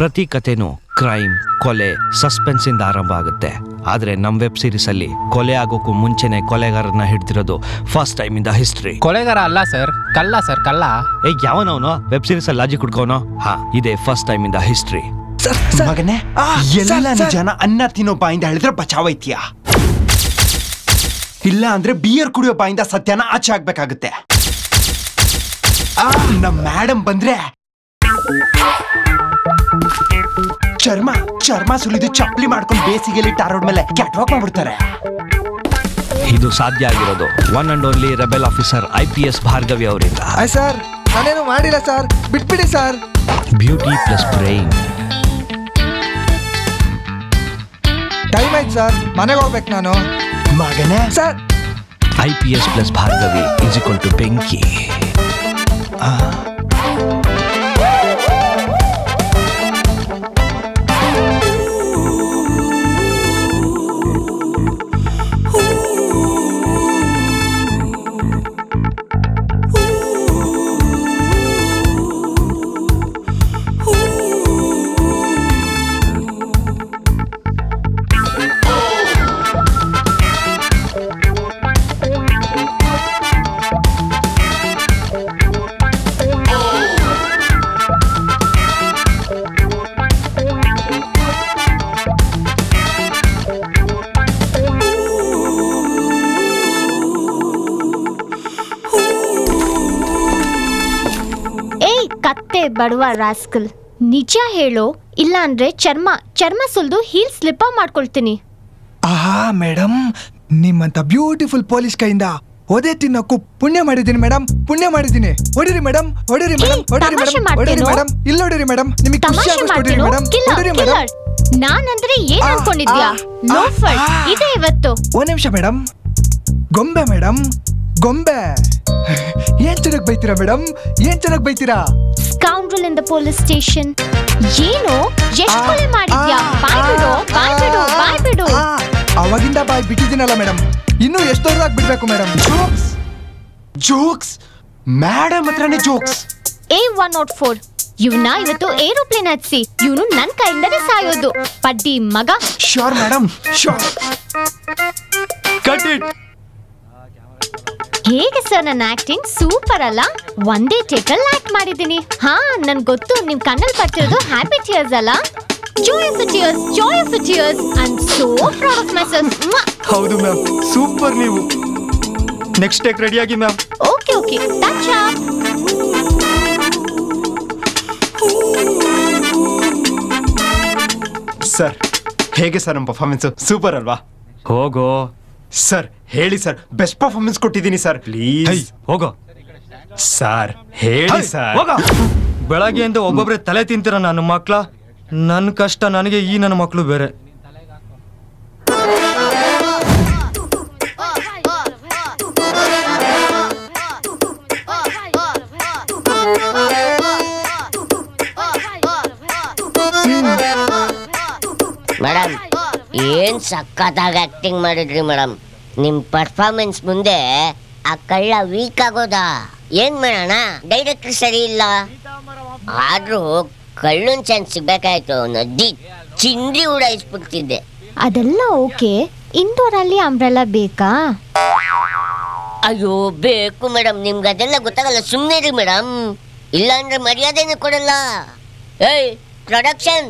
ಪ್ರತಿ ಕಥೆನೂ ಕ್ರೈಮ್, ಕೊಲೆ, ಸಸ್ಪೆನ್ಸ್ ಇಂದ ಆರಂಭ ಆಗುತ್ತೆ. ಆದ್ರೆ ನಮ್ ವೆಬ್ ಸೀರೀಸ್ ಅಲ್ಲಿ ಕೊಲೆ ಆಗೋಕ್ಕೂ ಮುಂಚೆನೆ ಕೊಲೆಗಾರನ ಹಿಡ್ದಿರೋದು first time in the history. ಕೊಲೆಗಾರ ಅಲ್ಲ ಸರ್, ಕಲ್ಲ ಸರ್, ಕಲ್ಲ. ಯಾವನವನು ವೆಬ್ ಸೀರೀಸ್ ಅಲ್ಲಿ ಲಾಜಿಕ್ ಹುಡ್ಕೋನೋ? ಇದೇ first time in the history. ಮಗನೇ, ಎಲ್ಲ ನಿಜಾನ ಅನ್ನ ತಿನ್ನೋ ಬಾಯಿಂದ ಹೇಳಿದ್ರೆ ಬಚಾವೈತ್ಯಾ, ಇಲ್ಲ ಅಂದ್ರೆ ಬಿಯರ್ ಕುಡಿಯೋ ಬಾಯಿಂದ ಸತ್ಯನ ಆಚೆ ಆಗ್ಬೇಕಾಗುತ್ತೆ. ನಮ್ ಮೇಡಮ್ ಬಂದ್ರೆ ಚರ್ಮ ಸುಲಿದು ಚಪ್ಪಲಿ ಮಾಡ್ಕೊಂಡು ಬೇಸಿಗೆಯಲ್ಲಿ ಟಾರೋಡ್ ಮೇಲೆ ಕ್ಯಾಟ್ವಾಕ್ ಮಾಡ್ಬಿಡ್ತಾರೆ. ಇದು ಸಾಧ್ಯ ಆಗಿರೋದು one and only rebel officer IPS Bhargavi ಅವರಿಂದ. ಸರ್, ನಾನೇನು ಮಾಡಿಲ್ಲ ಸರ್, ಬಿಟ್ಬಿಡಿ sir. Beauty plus brain. Time ಆಯ್ತು ಸರ್, ಮನೆಗೆ ಹೋಗ್ಬೇಕು ನಾನು. ಮಗನೇ sir, IPS plus Bhargavi is equal to ಬೆಂಕಿ. ಬಡವ ರಾಸ್ಕಲ್, ನಿಜ ಹೇಳೋ, ಇಲ್ಲ ಅಂದ್ರೆ ಚರ್ಮ ಸುಲ್ದು ಹೀಲ್ ಸ್ಲಿಪ್ ಮಾಡ್ಕೊಳ್ತೀನಿ. ಆಹಾ ಮೇಡಮ್, ನಿಮ್ಮಂತ ಬ್ಯೂಟಿಫುಲ್ ಪೊಲೀಸ್ ಕೈಯಿಂದ ಒದೆ ತಿನ್ನಕ್ಕೂ ಪುಣ್ಯ ಮಾಡಿದ್ದೀನಿ ಮೇಡಮ್, ಪುಣ್ಯ ಮಾಡಿದ್ದೀನಿ. ಹೊಡಿರಿ ಮೇಡಮ್, ಹೊಡಿರಿ ಮೇಡಮ್, ಹೊಡಿರಿ ಮೇಡಮ್, ಹೊಡಿರಿ ಮೇಡಮ್, ಇಲ್ಲ ಹೊಡಿರಿ ಮೇಡಮ್, ನಿಮಗೆ ಖುಷಿ ಆಗುತ್ತೆ ಹೊಡಿರಿ ಮೇಡಮ್, ಹೊಡಿರಿ ಮೇಡಮ್. ನಾನಂದ್ರೆ ಏನ್ ಅನ್ಕೊಂಡಿದ್ಯಾ? ಲೋಫರ್ ಇದೆ ಇವತ್ತು. ಒಂದ್ ನಿಮಿಷ ಮೇಡಮ್. ಗೊಂಬೆ ಮೇಡಮ್, ಗೊಂಬೆ. ಏನ್ ಚೆನ್ನಾಗಿ ಬೈತೀರಾ ಮೇಡಮ್, ಏನ್ ಚೆನ್ನಾಗಿ ಬೈತೀರಾ? Scoundrel in the police station. ಏನು ಎಷ್ಟು ಕೊಲೆ ಮಾಡಿದ್ಯಾ? ಬಾಯ್ ಬಿಡು, ಬಾಯ್ ಬಿಡು, ಬಾಯ್ ಬಿಡು. ಅವಾಗಿಂದ ಬಾಯ್ ಬಿಟ್ಟಿದ್ದೀನಲ್ಲ ಮೇಡಮ್, ಇನ್ನೂ ಎಷ್ಟು ದೊಡ್ಡದಾಗಿ ಬಿಡ್ಬೇಕು ಮೇಡಮ್? ಜೋಕ್ಸ್ ಮೇಡಮ್ ಹತ್ರನೇ ಜೋಕ್ಸ್. A104 ಇವನ್ನ ಇವತ್ತು ಏರೋಪ್ಲೇನ್ ಹತ್ಸಿ ಇವನು ನನ್ ಕೈಯಿಂದನೇ ಸಾಯೋದು. ಪಡ್ಡಿ ಮಗ. Sure madam, sure. Cut it. ಹೇಗೆ ಸರ್ ನನ್ನ ಆಕ್ಟಿಂಗ್? ಸೂಪರ್ ಅಲ್ಲ? ಒಂದೇ ಟೇಕಲ್ಲಿ ಆಕ್ಟ್ ಮಾಡಿದ್ದೀನಿ. ನನ್ ಗೊತ್ತು ನಿಮ್ ಕಣ್ಣಲ್ಲಿ ಬರ್ತಿರೋದು ಹ್ಯಾಪಿ ಟಿಯರ್ಸ್ ಅಲ್ಲ? Joy of the tears, joy of the tears. I'm so proud of myself. ಹೌದು ಮ್ಯಾಮ್, ಸೂಪರ್ ನೀವು. ನೆಕ್ಸ್ಟ್ ಟೇಕ್ ರೆಡಿ ಆಗಿ ma'am. Okay okay, touch up. Sir, ಹೇಗೆ ಸರ್ ನಮ್ಮ ಪರ್ಫಾರ್ಮೆನ್ಸ್? ಸೂಪರ್ ಅಲ್ವಾ? ಹೋಗೋ ಸರ್, ಹೇಳಿ ಸರ್, ಬೆಸ್ಟ್ ಪರ್ಫಾರ್ಮೆನ್ಸ್ ಕೊಟ್ಟಿದ್ದೀನಿ sir, please. ಹೋಗೋ ಸರ್, ಹೇಳಿ ಸರ್. ಬೆಳಗ್ಗೆಯಿಂದ ಒಬ್ಬೊಬ್ರೆ ತಲೆ ತಿಂತೀರ ನನ್ನ ಮಕ್ಳ. ನನ್ನ ಕಷ್ಟ ನನಗೆ, ಈ ನನ್ನ ಮಕ್ಕಳು ಬೇರೆ. ಮೇಡಮ್, ಏನ್ ಸಖತ್ತಾಗಿ ಆಕ್ಟಿಂಗ್ ಮಾಡಿದ್ರಿ ಮೇಡಮ್. ನಿಮ್ ಪರ್ಫಾರ್ಮೆನ್ಸ್ ಮುಂದೆ ಆ ಕಳ್ಳ ವೀಕ್ ಆಗೋದಾ? ಏನ್ ಮಾಡೋಣ, ಡೈರೆಕ್ಟರ್ ಸರಿ ಇಲ್ಲ. ಆದ್ರೂ ಕಳ್ಳನ್ ಚಾನ್ಸ್ ಸಿಗ್ಬೇಕಾಯ್ತು, ನದಿ ಚಿಂದಿ ಉಡಾಯಿಸ್ಬಿಡ್ತಿದ್ದೆ. ಅದೆಲ್ಲ ಓಕೆ, ಇಂಡೋರ್ ಅಲ್ಲಿ ಅಂಬ್ರೆಲಾ ಬೇಕಾ? ಅಯ್ಯೋ ಬೇಕು ಮೇಡಮ್, ನಿಮ್ಗೆ ಅದೆಲ್ಲ ಗೊತ್ತಾಗಲ್ಲ, ಸುಮ್ಮನೆ ಇರಿ ಮೇಡಮ್, ಇಲ್ಲ ಅಂದ್ರೆ ಮರ್ಯಾದೆನೇ ಕೊಡಲ್ಲ. ಏಯ್ ಪ್ರೊಡಕ್ಷನ್,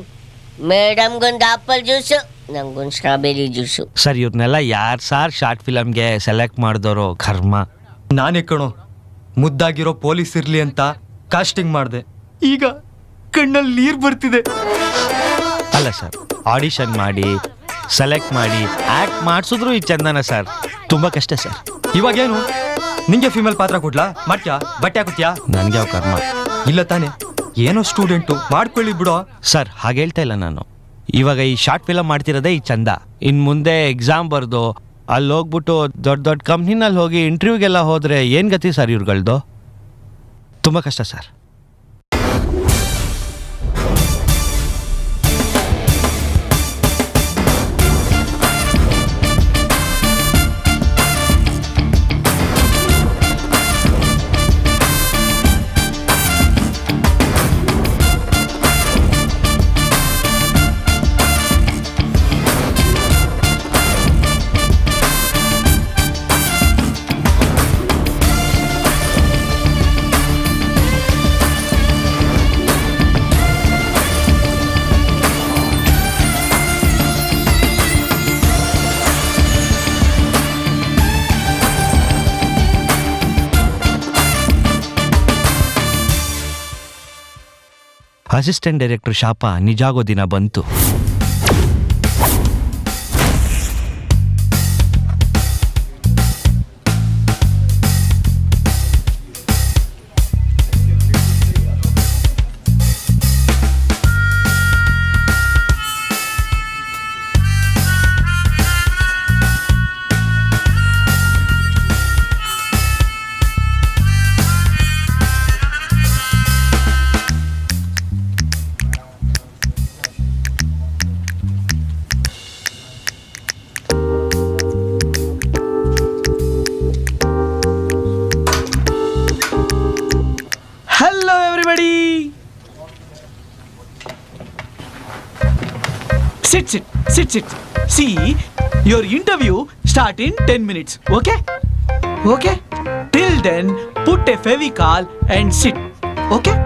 ಮೇಡಮ್ಗೊಂದು ಆಪಲ್ ಜ್ಯೂಸು, ನಂಗೊಂದು ಸ್ಟ್ರಾಬೆರಿ ಜ್ಯೂಸು. ಸರ್, ಇವ್ರನ್ನೆಲ್ಲ ಯಾರು ಸಾರ್ ಶಾರ್ಟ್ ಫಿಲಮ್ಗೆ ಸೆಲೆಕ್ಟ್ ಮಾಡಿದವರು? ಕರ್ಮ. ನಾನೇ ಕಣೋ ಮುದ್ದಾಗಿರೋ ಪೊಲೀಸ್ ಇರ್ಲಿ ಅಂತ ಕಾಸ್ಟಿಂಗ್ ಮಾಡಿದೆ, ಈಗ ಕಣ್ಣಲ್ಲಿ ನೀರು ಬರ್ತಿದೆ. ಅಲ್ಲ ಸರ್, ಆಡಿಷನ್ ಮಾಡಿ ಸೆಲೆಕ್ಟ್ ಮಾಡಿ ಆಕ್ಟ್ ಮಾಡಿಸಿದ್ರು ಈ ಚಂದನ ಸರ್, ತುಂಬಾ ಕಷ್ಟ ಸರ್. ಇವಾಗೇನು ನಿಂಗೆ ಫಿಮೇಲ್ ಪಾತ್ರ ಕೊಡ್ಲಾ? ಮಾಡ್ತ್ಯಾ? ಬಟ್ಟೆ ಹಾಕುತ್ಯಾ? ನನ್ಗೆ ಯಾವ ಕರ್ಮ ಇಲ್ಲ ತಾನೆ, ಏನೋ ಸ್ಟೂಡೆಂಟು ಮಾಡ್ಕೊಳ್ಳಿ ಬಿಡೋ. ಸರ್, ಹಾಗೆ ಹೇಳ್ತಾ ಇಲ್ಲ ನಾನು. ಇವಾಗ ಈ ಶಾರ್ಟ್ ಫಿಲಮ್ ಮಾಡ್ತಿರೋದೇ ಈ ಚಂದ. ಇನ್ ಮುಂದೆ ಎಕ್ಸಾಮ್ ಬರ್ದು ಅಲ್ಲಿ ಹೋಗ್ಬಿಟ್ಟು ದೊಡ್ಡ ದೊಡ್ಡ ಕಂಪ್ನಿನಲ್ಲಿ ಹೋಗಿ ಇಂಟರ್ವ್ಯೂಗೆಲ್ಲ ಹೋದ್ರೆ ಏನ್ ಗತಿ ಸರ್ ಇವ್ರುಗಳ್ದು? ತುಂಬಾ ಕಷ್ಟ ಸರ್. ಅಸಿಸ್ಟೆಂಟ್ ಡೈರೆಕ್ಟರ್ ಶಾಪ ನಿಜಾಗೋ ದಿನ ಬಂತು. Sit. See, your interview start in 10 minutes. Okay? Till then, put a Fevicol and sit. Okay?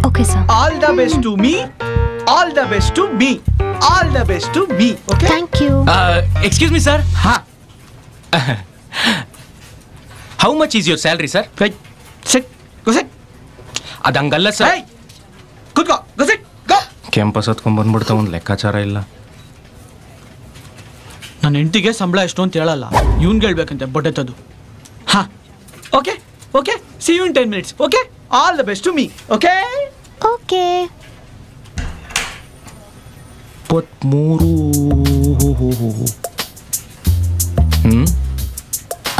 Okay, sir. All the best to me. All the best to me. All the best to me. Okay? Thank you. Excuse me, sir. How much is your salary, sir? Wait. Sit. Go sit. ಅದಂಗಲ್ಲ sir. Hey! Go sit. Go! Campus ಹತ್ಕೊಂಡ್ ಬಂದ್ಬಿಡ್ತಾ ಒಂದು ಲೆಕ್ಕಾಚಾರ ಇಲ್ಲ. ನನ್ನ ಹೆಂಡತಿಗೆ ಸಂಬಳ ಎಷ್ಟು ಅಂತ ಹೇಳಲ್ಲ, ಇವನ್ಗೆ ಹೇಳ್ಬೇಕಂತೆ ಬೊಟ್ಟೆತ್ತದು. Okay see you in 10 minutes. Okay, all the best to me. Okay 23.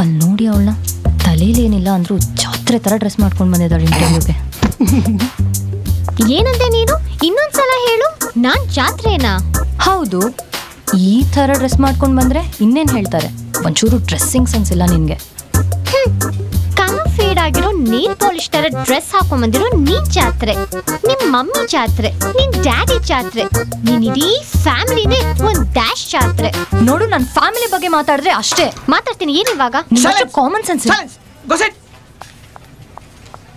ಅಲ್ಲಿ ನೋಡಿ ಅವಳನ್ನ ತಲೆಯಲ್ಲಿ ಏನಿಲ್ಲ ಅಂದ್ರೂ ಜಾತ್ರೆ ತರ ಡ್ರೆಸ್ ಮಾಡ್ಕೊಂಡು ಬಂದಿದ್ದಾಳೆ ಇಂಟರ್ವ್ಯೂಗೆ. ಏನಂದೆ ನೀನು? ಇನ್ನೊಂದ್ಸಲ ಹೇಳು. ನಾನ್ ಜಾತ್ರೆನಾ? ಹೌದು, ಈ ತರ ಡ್ರೆಸ್ ಮಾಡ್ಕೊಂಡು ಬಂದ್ರೆ ಇನ್ನೇನ್ ಹೇಳ್ತಾರೆ? ಒಂಚೂರು ಡ್ರೆಸ್ಸಿಂಗ್ ಸೆನ್ಸ್ ಇಲ್ಲ ನಿನ್ಗೆ. ಕಲರ್ ಫೇಡ್ ಆಗಿರೋ ನೇಲ್ ಪಾಲಿಶ್ ತರ ಡ್ರೆಸ್ ಹಾಕೊಂಡ್ ಬಂದಿರೋ ನೀನ್ ಜಾತ್ರೆ, ನಿಮ್ ಮಮ್ಮಿ ಜಾತ್ರೆ, ನಿನ್ ಡ್ಯಾಡಿ ಜಾತ್ರೆ, ನೀನ್ ಇಡೀ ಫ್ಯಾಮಿಲಿನೇ ಒಂದ್ ಡ್ಯಾಶ್ ಜಾತ್ರೆ. ನೋಡು, ನನ್ನ ಫ್ಯಾಮಿಲಿ ಬಗ್ಗೆ ಮಾತಾಡಿದ್ರೆ ಅಷ್ಟೇ ಮಾತಾಡ್ತೀನಿ. ಏನಿವಾಗ common sense? Go sit.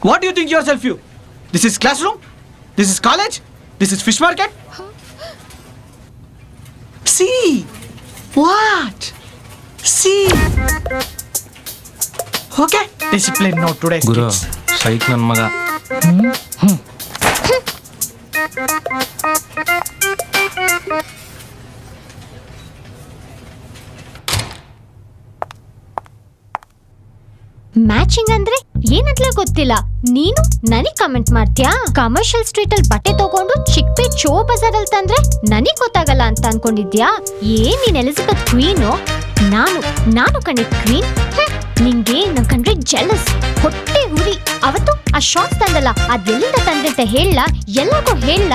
What do you think yourself, you? This is classroom? This is college? This is fish market? See. What? See. Okay. Discipline now today's Guru kids. ಸೈಕ್ ನನ್ನ ಮಗ. ಮ್ಯಾಚಿಂಗ್ ಅಂದ್ರೆ ಏನಂತಲೇ ಗೊತ್ತಿಲ್ಲ. ನೀನು ನನಗ್ ಕಮೆಂಟ್ ಮಾಡ್ತೀಯಾ? Commercial street ಅಲ್ಲಿ ಬಟ್ಟೆ ತಗೊಂಡು ಚಿಕ್ಕಪೇಟ್ ಶೋ ಬಜಾರ್ ಅಲ್ಲಿ ತಂದ್ರೆ ನನಗ್ ಗೊತ್ತಾಗಲ್ಲ ಅಂತ ಅನ್ಕೊಂಡಿದ್ಯಾ? ಏನ್ ನೀನ್ ಎಲಿಜಬೆತ್ ಕ್ವೀನು? ನಾನು ಕಂಡಿದ್ ಕ್ವೀನ್. ನಿಂಗೆ ನನ್ ಕಂಡ್ರೆ ಜೆಲಸ್, ಹೊಟ್ಟೆ ಉರಿ. ಅವತ್ತು ಆ ಶಾರ್ಟ್ಸ್ ತಂದಲ್ಲ, ಅದೆಲ್ಲಿಂದ ತಂದೆ ಅಂತ ಹೇಳ, ಎಲ್ಲರಿಗೂ ಹೇಳ.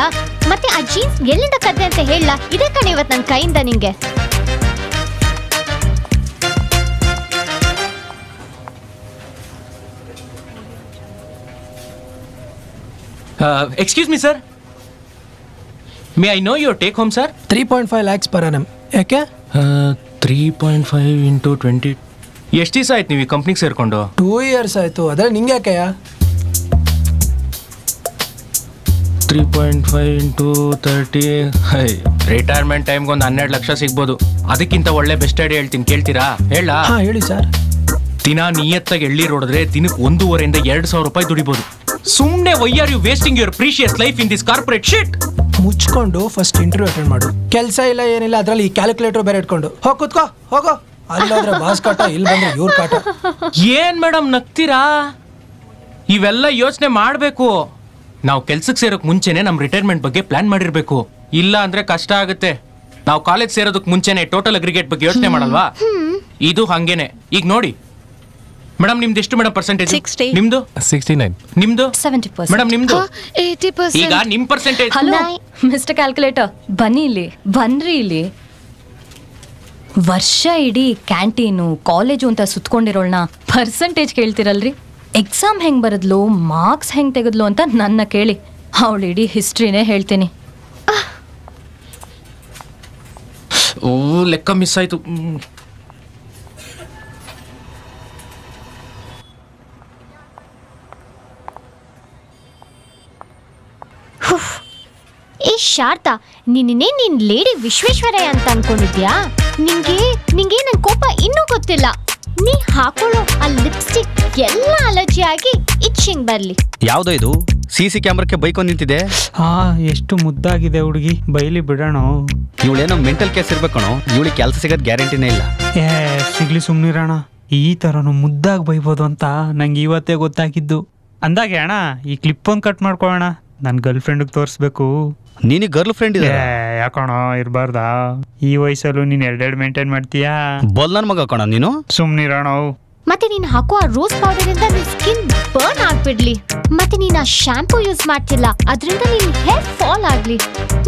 ಮತ್ತೆ ಆ ಜೀನ್ಸ್ ಎಲ್ಲಿಂದ ಕದ್ದೆ ಅಂತ ಹೇಳ. ಇದೇ ಕಣೆ ಇವತ್ತು ನನ್ನ ಕೈಯಿಂದ ನಿಂಗೆ. Excuse me, sir. May I know your take home, sir? 3.5 lakhs per annum. ಯಾಕೆ? 3.5 into 20. ಎಷ್ಟು ದಿವಸ ಆಯ್ತು ನೀವು ಈ ಕಂಪ್ನಿಗೆ ಸೇರ್ಕೊಂಡು? 2 years ಆಯ್ತು. ಅದ್ರಲ್ಲಿ ನಿಂಗೆ ಯಾಕೆಯ? 3.5 into 30. ರಿಟೈರ್ಮೆಂಟ್ ಟೈಮ್ಗೆ ಒಂದು 12 ಲಕ್ಷ ಸಿಗ್ಬೋದು. ಅದಕ್ಕಿಂತ ಒಳ್ಳೆ ಬೆಸ್ಟ್ ಐಡಿಯಾ ಹೇಳ್ತೀನಿ, ಕೇಳ್ತೀರಾ? ಹೇಳ? ಹೇಳಿ ಸರ್. ದಿನ ನಿಯತ್ತಾಗಿ ಎಳ್ಳಿ ರೋಡಿದ್ರೆ ದಿನಕ್ಕೆ 1,500 ಇಂದ 2,000 ರೂಪಾಯಿ ದುಡಿಬೋದು. ಸುಮ್ಮನೆ why are you wasting your precious life in this corporate shit? ಮುಚ್ಕೊಂಡು ಫಸ್ಟ್ ಇಂಟರ್ವ್ಯೂ ಅಟೆಂಡ್ ಮಾಡು. ಕೆಲಸ ಇಲ್ಲ ಏನಿಲ್ಲ, ಅದ್ರಲ್ಲಿ ಈ ಕ್ಯಾಲ್ಕುಲೇಟರ್ ಬೇರೆ ಇಟ್ಕೊಂಡು ಹೋಗಿ ಕೂತ್ಕೋ. ಹೋಗೋ. ಅಲ್ಲಾದ್ರೆ ಬಾಸ್ ಕಾಟ, ಇಲ್ಲಿ ಬಂದ್ರೆ ಇವ್ರ ಕಾಟ. ಏನ್ ಮೇಡಮ್ ನಗ್ತೀರಾ? ಇವೆಲ್ಲ ಯೋಚನೆ ಮಾಡಬೇಕು. ನಾವು ಕೆಲ್ಸಕ್ಕೆ ಸೇರೋಕ್ ಮುಂಚೆನೆ ನಮ್ಮ ರಿಟೈರ್ಮೆಂಟ್ ಬಗ್ಗೆ ಪ್ಲಾನ್ ಮಾಡಿರ್ಬೇಕು. ಇಲ್ಲ ಅಂದ್ರೆ ಕಷ್ಟ ಆಗುತ್ತೆ. ನಾವು ಕಾಲೇಜ್ ಸೇರೋದಕ್ಕೆ ಮುಂಚೆನೆ ಟೋಟಲ್ ಅಗ್ರಿಗೇಟ್ ಬಗ್ಗೆ ಯೋಚನೆ ಮಾಡಲ್ವಾ? ಇದು ಹಂಗೇನೆ. ಈಗ ನೋಡಿ ಮೇಡಮ್, ನಿಮ್ದು ಎಷ್ಟು ಮೇಡಮ್ ಪರ್ಸೆಂಟೇಜ್? 60. ನಿಮ್ದು 69. ನಿಮ್ದು 70%. ಮೇಡಮ್ ನಿಮ್ದು 80%. ಈಗ ನಿಮ್ ಪರ್ಸೆಂಟೇಜ್? ಹಲೋ ಮಿಸ್ಟರ್ ಕ್ಯಾಲ್ಕುಲೇಟರ್, ಬನ್ರಿ ಇಲ್ಲಿ. ವರ್ಷ ಇಡೀ ಕ್ಯಾಂಟೀನು ಕಾಲೇಜು ಅಂತ ಸುತ್ಕೊಂಡಿರೋಳ್ನ ಪರ್ಸೆಂಟೇಜ್ ಕೇಳ್ತಿರಲ್ರಿ? ಎಕ್ಸಾಮ್ ಹೆಂಗ್ ಬರದ್ಲು, ಮಾರ್ಕ್ಸ್ ಹೆಂಗ್ ತೆಗೆದ್ಲು ಅಂತ ನನ್ನ ಕೇಳಿ. ಅವಳು ಇಡೀ ಹಿಸ್ಟ್ರಿನೇ ಹೇಳ್ತೀನಿ. ಓ, ಲೆಕ್ಕ ಮಿಸ್ ಆಯ್ತು. ಏ ಶಾರದಾ, ನೀನ್ ಲೇಡಿ ವಿಶ್ವೇಶ್ವರಯ್ಯ ಅಂತ ಅನ್ಕೊಂಡಿದ್ಯಾ? ನಿಂಗೆ ನನ್ ಕೋಪ ಇನ್ನೂ ಗೊತ್ತಿಲ್ಲ. ನೀ ಹಾಕೊಳ್ಳೋ ಆ ಲಿಪ್ಸ್ಟಿಕ್ ಎಲ್ಲ ಅಲರ್ಜಿ ಆಗಿ ಇಚ್ಚಿಂಗ್ ಬರ್ಲಿ. ಯಾವ್ದೋ ಇದು CC ಕ್ಯಾಮ್ರಾಕ್ಕೆ ಬೈಕೊಂಡು ನಿಂತಿದೆ. ಹಾ ಎಷ್ಟು ಮುದ್ದಾಗಿದೆ ಹುಡುಗಿ, ಬೈಲಿ ಬಿಡೋಣ. ಇವಳೇನೋ ಮೆಂಟಲ್ ಕೇಸ್ ಇರ್ಬೇಕಣೋ, ಇವಳಿಗೆ ಕೆಲಸ ಸಿಗೋದು ಗ್ಯಾರಂಟಿನೇ ಇಲ್ಲ. ಸಿಗ್ಲಿ ಸುಮ್ನಿರೋಣ. ಈ ಥರನು ಮುದ್ದಾಗಿ ಬೈಬೋದು ಅಂತ ನಂಗೆ ಇವತ್ತೇ ಗೊತ್ತಾಗಿದ್ದು. ಅಂದಾಗೆ ಅಣ್ಣ ಈ ಕ್ಲಿಪ್ ಒಂದು ಕಟ್ ಮಾಡ್ಕೊಳ್ಳೋಣ, ನನ್ನ ಗರ್ಲ್ ಫ್ರೆಂಡ್ಗೆ ತೋರಿಸ್ಬೇಕು. ನೀನು ಗರ್ಲ್ ಫ್ರೆಂಡ್ ಇದೆ? ಯಾಕಣ ಇರಬಾರ್ದಾ? ಈ ವಯಸ್ಸಲ್ಲೂ ನೀನು ಎರಡೆರಡು ಮೇಂಟೈನ್ ಮಾಡ್ತೀಯಾ? ಬಲ್ ನನ್ನ ಮಗ ಕಣ ನೀನು. ಸುಮ್ನಿರೋಣ. ಮತ್ತೆ ನೀನು ಹಾಕೋ ಆ ರೋಸ್ ಪೌಡರ್ ಇಂದ ನಿನ್ ಸ್ಕಿನ್ ಬರ್ನ್ ಆಗ್ಬಿಡ್ಲಿ. ಮತ್ತೆ ನೀನ್ ಆ ಶಾಂಪೂ ಯೂಸ್ ಮಾಡ್ತಿಲ್ಲ, ಅದರಿಂದ ನಿನ್ ಹೇರ್ ಫಾಲ್ ಆಗ್ಲಿ.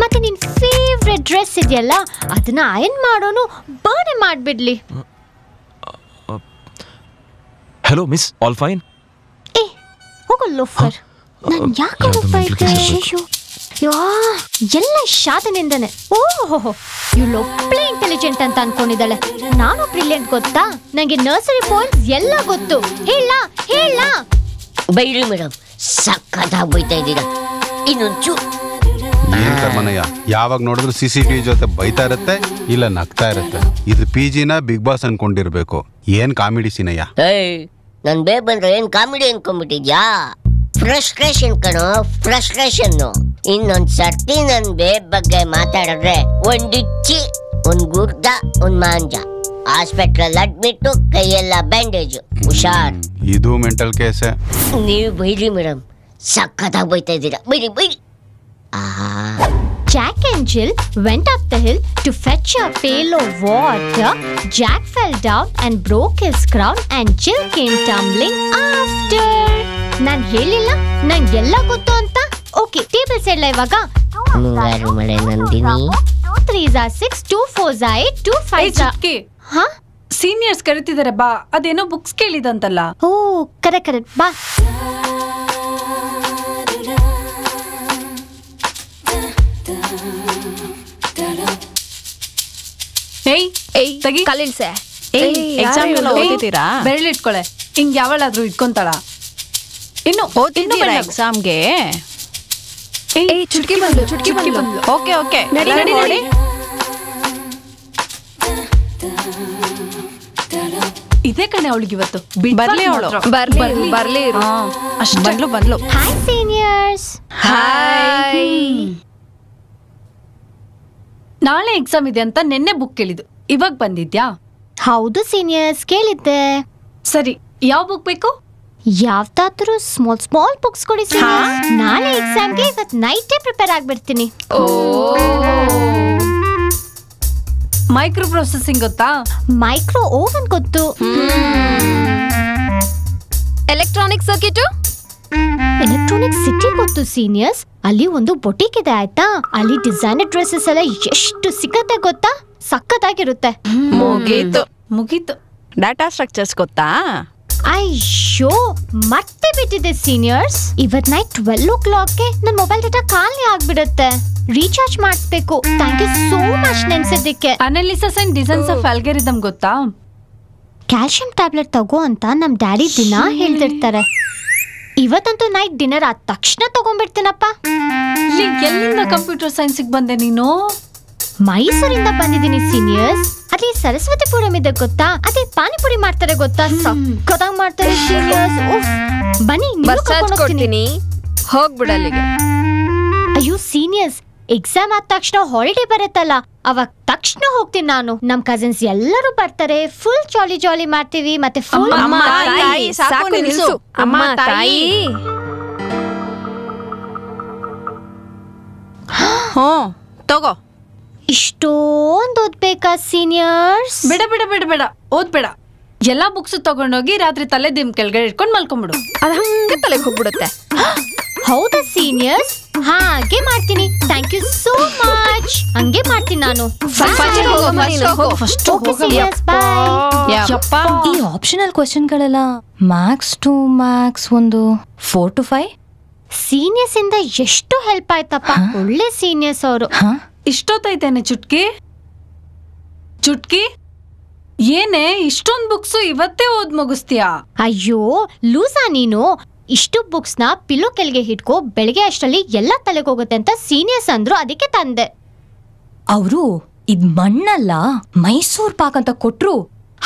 ಮತ್ತೆ ನಿನ್ ಫೇವ್ರೆಟ್ ಡ್ರೆಸ್ ಇದೆಯಲ್ಲ ಅದನ್ನ ಅಯನ್ ಮಾಡೋನು ಬರ್ನ್ ಮಾಡ್ಬಿಡ್ಲಿ. Hello miss, all fine? ಏ ಹೋಗೋ ಲೋಫರ್. ನಾನು ಯಾಕೆ ಹೋಗ್ತಾ ಇದ್ದೆ? ಎಲ್ಲ ಶಾತನಿಂದನೆ. ಓಹೋ ಇವಳು ಒಬ್ಳೆ ಇಂಟೆಲಿಜೆಂಟ್ ಅಂತ ಅನ್ಕೊಂಡಿದ್ದಾಳೆ. ನಾನು ಬ್ರಿಲಿಯಂಟ್ ಗೊತ್ತಾ? ನಂಗೆ ನರ್ಸರಿ ಪಾಯಿಂಟ್ಸ್ ಎಲ್ಲ ಗೊತ್ತು. ಹೇಳ ಬೈರಿ ಮೇಡಮ್, ಸಕ್ಕತ್ತಾಗಿ ಬೈತಾ ಇದ್ದೀರಾ. ಇನ್ನೊಂಚು ಏನ್ ಕರ್ಮನಯ್ಯ, ಯಾವಾಗ ನೋಡಿದ್ರು CCTV ಜೊತೆ ಬೈತಾ ಇರುತ್ತೆ, ಇಲ್ಲ ನಗ್ತಾ ಇರುತ್ತೆ. ಇದು PGನ ಬಿಗ್ ಬಾಸ್ ಅನ್ಕೊಂಡಿರ್ಬೇಕು. ಏನ್ ಕಾಮಿಡಿ ಸೀನಯ್ಯ. ನನ್ ಬೇಬ್ ಬಂದ್ರೆ ಏನ್ ಕಾಮಿಡಿ ಅನ್ಕೊಂಡ್ಬಿಟ್ಟಿದ್ಯಾ? ಫ್ರಸ್ಟ್ರೇಷನ್ ಕಣೋ, ಫ್ರಸ್ಟ್ರೇಷನ್. ಇನ್ನೊಂದ್ ಸರ್ತಿ ನನ್ ಬೇಬ್ ಬಗ್ಗೆ ಮಾತಾಡಿದ್ರೆ ಒಂದಿಚ್ಚಿ, ಒಂದ್ ಗುರ್ದ, ಒಂದ್ ಮಾಂಜ. ಹಾಸ್ಪಿಟಲ್ ಅಡ್ಮಿಟ್, ಕೈಯೆಲ್ಲ ಬ್ಯಾಂಡೇಜ್. ಹುಷಾರ್. ಇದು ಮೆಂಟಲ್ ಕೇಸೆ. ನೀವು ಬೈರಿ ಮೇಡಮ್, ಸಕ್ಕತ್ತಾಗಿ ಬೈತಾ ಇದ್ದೀರಾ. ಬೈರಿ. Jack and Jill went up the hill to fetch a pail of water. Jack fell down and broke his crown and Jill came tumbling after. ನಾನ್ ಹೇಳಿಲ್ಲ ನಂಗೆಲ್ಲ ಗೊತ್ತು ಅಂತ. ಓಕೆ, ಟೇಬಲ್ ಸೆಡ್ಲ ಇವಾಗ. ಮುಂಗಾರು ಮಳೆ Nandini. 2 3s are 6, 2 4s are 8, 2 5s are. ಹಾ, seniors ಕರೀತಿದ್ದಾರೆ ಬಾ. ಅದೇನೋ books ಕೇಳಿದಂತಲ್ಲ. ಓ correct ಬಾ. ತೆಗಿ ಕಲಿಲ್ಸೆ. ಎಕ್ಸಾಮ್ ಎಲ್ಲ ಓದಿದ್ದೀರಾ? ಬೆರಳಿಟ್ಕೊಳೆ. ಹಿಂಗ್ ಯಾವಳಾದ್ರೂ ಇಟ್ಕೊಂತಾಳ? ಇನ್ನು ಓದಿದ್ದೀರಾ ಎಕ್ಸಾಮ್ಗೆ? ಚುಟ್ಕಿ ಬಂದ್ಲು. ಓಕೆ ನಡಿ. ಇದೇ ಕಣೆ ಅವಳಿಗೆ ಇವತ್ತು. ಬರ್ಲಿ ಅವಳು. ಬರ್ಲಿ. ಬಂದ್ಲು. Hi seniors. ಹಾಯ್. ನಾಳೆ ಎಕ್ಸಾಮ್ ಇದೆ ಅಂತ ನಿನ್ನೆ ಬುಕ್ ಕೇಳಿದ್ದು, ಇವಾಗ ಬಂದಿದ್ಯಾ? ಹೌದು ಸೀನಿಯರ್ಸ್, ಕೇಳಿದ್ದೆ. ಸರಿ, ಯಾವ ಬುಕ್ ಬೇಕು? ಯಾವ್ದಾದ್ರೂ ಸ್ಮಾಲ್ ಬುಕ್ಸ್ ಕೊಡಿ. ನಾಳೆ ಎಕ್ಸಾಮ್ಗೆ ಇವತ್ತು ನೈಟೇ ಪ್ರಿಪೇರ್ ಆಗ್ಬಿಡ್ತೀನಿ. ಮೈಕ್ರೋ ಪ್ರೊಸೆಸಿಂಗ್ ಗೊತ್ತಾ? ಮೈಕ್ರೋ ಓವನ್ ಗೊತ್ತು. Electronic circuit? ಎಲೆಕ್ಟ್ರಾನಿಕ್ ಸಿಟಿ ಗೊತ್ತು ಸೀನಿಯರ್ಸ್. ಅಲ್ಲಿ ಒಂದು ಬೊಟಿಕ್ ಇದೆ ಆಯ್ತಾ, ಅಲ್ಲಿ ಡಿಸೈನರ್ ಡ್ರೆಸ್ಸಸ್ ಎಲ್ಲ ಎಷ್ಟು ಸಿಕ್ಕತ್ತೆ ಗೊತ್ತಾ? ಸಕ್ಕತ್ತಾಗಿರುತ್ತೆ. ಮುಗೀತು. ಡಾಟಾ ಸ್ಟ್ರಕ್ಚರ್ಸ್ ಗೊತ್ತಾ? ಅಯ್ಯೋ ಮತ್ತೆ ಬಿಟ್ಟಿದೆ ಸೀನಿಯರ್ಸ್. ಇವತ್ ನೈಟ್ 12 o'clockಗೆ ನನ್ನ ಮೊಬೈಲ್ ಡಾಟಾ ಖಾಲಿ ಆಗ್ಬಿಡುತ್ತೆ. ರೀಚಾರ್ಜ್ ಮಾಡಿಸ್ಬೇಕು. ಥ್ಯಾಂಕ್ ಯು ಸೋ ಮಚ್ ನೆನ್ಸಿದ್ದಕ್ಕೆ. Analysis and designs of algorithm ಗೊತ್ತಾ? ಕ್ಯಾಲ್ಸಿಯಂ ಟ್ಯಾಬ್ಲೆಟ್ ತಗೋ ಅಂತ ನಮ್ ಡ್ಯಾಡಿ ದಿನ ಹೇಳ್ತಿರ್ತಾರೆ. ಇವತ್ತಂತೂ ನೈಟ್ ಡಿನ್ನರ್ ಆದ ತಕ್ಷಣ ತಗೊಂಡ್ಬಿಡ್ತೀನಪ್ಪ. ಎಲ್ಲಿಂದ ಕಂಪ್ಯೂಟರ್ ಸೈನ್ಸಿಗೆ ಬಂದೆ ನೀನು? ಮೈಸೂರಿಂದ ಬಂದಿದ್ದೀನಿ ಸೀನಿಯರ್ಸ್. ಅಲ್ಲಿ ಸರಸ್ವತಿಪುರಂ ಇದೆ ಗೊತ್ತಾ? ಅದೇ ಪಾನಿಪುರಿ ಮಾಡ್ತಾರೆ ಗೊತ್ತಾ? ಸಕ್ಕತ್ತಾಗಿ ಮಾಡ್ತಾರೆ ಸೀನಿಯರ್ಸ್. ಬನ್ನಿ ಹೋಗ್ಬಿಡಲ್ಲಿಗೆ. ಅಯ್ಯೋ ಸೀನಿಯರ್ಸ್, ಎಕ್ಸಾಮ್ ಆದ ತಕ್ಷಣ ಹಾಲಿಡೇ ಬರುತ್ತಲ್ಲ, ಅವಾಗ ತಕ್ಷಣ ಹೋಗ್ತೀನಿ ನಾನು. ನಮ್ ಕಸಿನ್ಸ್ ಎಲ್ಲರೂ ಬರ್ತಾರೆ, ಫುಲ್ ಜಾಲಿ ಮಾಡ್ತೀವಿ. ಮತ್ತೆ ಫುಲ್ ಅಮ್ಮ ತಾಯಿ. ತಗೋ. ಇಷ್ಟೊಂದು ಓದ್ಬೇಕಾ ಸೀನಿಯರ್ಸ್? ಬೇಡ ಓದ್ಬೇಡ. ಎಲ್ಲಾ ಬುಕ್ಸ್ ತಗೊಂಡೋಗಿ ರಾತ್ರಿ ತಲೆ ದಿಮ್ ಕೆಳಗಡೆ ಇಟ್ಕೊಂಡು ಮಲ್ಕೊಂಡ್ಬಿಡು. ಅದ ಹಂಗೆ ತಲೆಗೆ ಹೋಗ್ಬಿಡುತ್ತೆ. ಹೌದಾ ಸೀನಿಯರ್ಸ್? ಹಾಗೆ ಮಾಡ್ತೀನಿ. Thank you so much. ಹಂಗೆ ಮಾಡ್ತೀನಿ ನಾನು. ಈ ಆಪ್ಷನಲ್ ಕ್ವೆಶ್ಚನ್ಗಳೆಲ್ಲ ಮ್ಯಾಕ್ಸ್ ಟು ಮ್ಯಾಕ್ಸ್ ಒಂದು 4 to 5. ಸೀನಿಯರ್ಸ್ ಇಂದ ಎಷ್ಟು ಹೆಲ್ಪ್ ಆಯ್ತಪ್ಪ. ಒಳ್ಳೆ ಸೀನಿಯರ್ಸ್ ಅವರು. ಇಷ್ಟೊತ್ತೈತೇನೆ ಚುಟ್ಕಿ ಏನೇ ಇಷ್ಟೊಂದು ಬುಕ್ಸ್ ಇವತ್ತೇ ಓದ್ ಮುಗಿಸ್ತೀಯಾ? ಅಯ್ಯೋ ಲೂಸಾ ನೀನು. ಇಷ್ಟು ಬುಕ್ಸ್ ನ ಪಿಲ್ಲೋ ಕೆಳಗೆ ಹಿಡ್ಕೋ, ಬೆಳಗ್ಗೆ ಅಷ್ಟರಲ್ಲಿ ಎಲ್ಲ ತಲೆಗೆ ಹೋಗುತ್ತೆ ಅಂತ ಸೀನಿಯರ್ಸ್ ಅಂದ್ರು, ಅದಕ್ಕೆ ತಂದೆ. ಅವರು ಇದ್ ಮಣ್ಣಲ್ಲ ಮೈಸೂರ್ ಪಾಕ್ ಅಂತ ಕೊಟ್ರು,